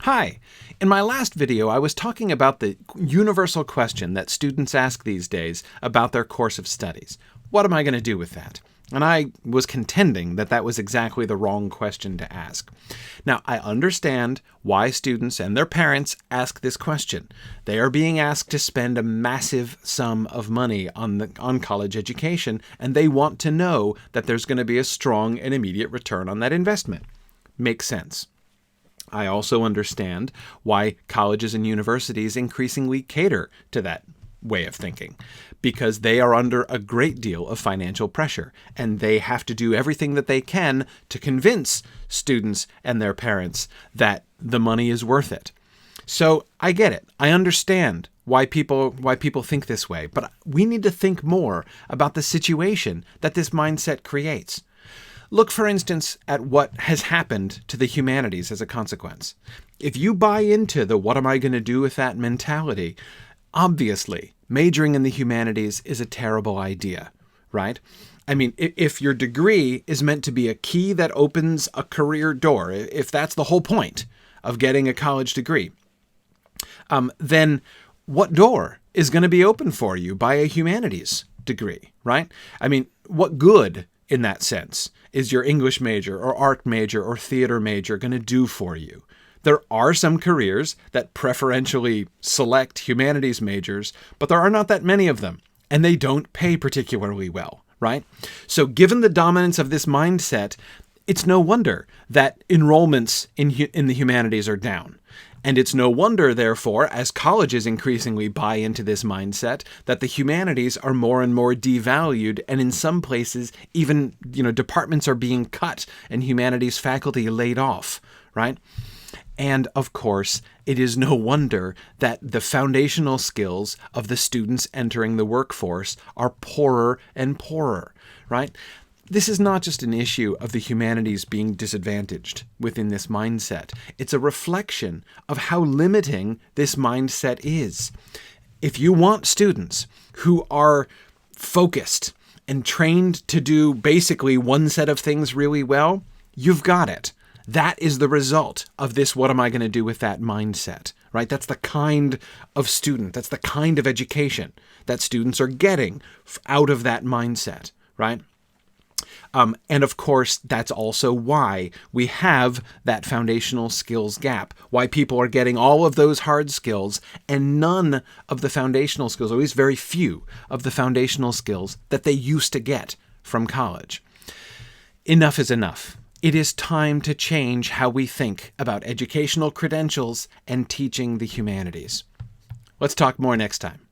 Hi! In my last video, I was talking about the universal question that students ask these days about their course of studies. What am I going to do with that? And I was contending that that was exactly the wrong question to ask. Now, I understand why students and their parents ask this question. They are being asked to spend a massive sum of money on college education, and they want to know that there's going to be a strong and immediate return on that investment. Makes sense. I also understand why colleges and universities increasingly cater to that way of thinking, because they are under a great deal of financial pressure, and they have to do everything that they can to convince students and their parents that the money is worth it. So I get it. I understand why people think this way, but we need to think more about the situation that this mindset creates. Look, for instance, at what has happened to the humanities as a consequence. If you buy into the what am I going to do with that mentality, obviously, majoring in the humanities is a terrible idea, right? I mean, if your degree is meant to be a key that opens a career door, if that's the whole point of getting a college degree, then what door is going to be open for you by a humanities degree, right? I mean, what good in that sense is your English major or art major or theater major going to do for you? There are some careers that preferentially select humanities majors, but there are not that many of them, and they don't pay particularly well, right? So given the dominance of this mindset, it's no wonder that enrollments in the humanities are down. And it's no wonder, therefore, as colleges increasingly buy into this mindset, that the humanities are more and more devalued, and in some places, even departments are being cut and humanities faculty laid off, right? And of course, it is no wonder that the foundational skills of the students entering the workforce are poorer and poorer, right? This is not just an issue of the humanities being disadvantaged within this mindset. It's a reflection of how limiting this mindset is. If you want students who are focused and trained to do basically one set of things really well, you've got it. That is the result of this what am I going to do with that mindset, right? That's the kind of student, that's the kind of education that students are getting out of that mindset, right? And of course, that's also why we have that foundational skills gap, why people are getting all of those hard skills and none of the foundational skills, or at least very few of the foundational skills that they used to get from college. Enough is enough. It is time to change how we think about educational credentials and teaching the humanities. Let's talk more next time.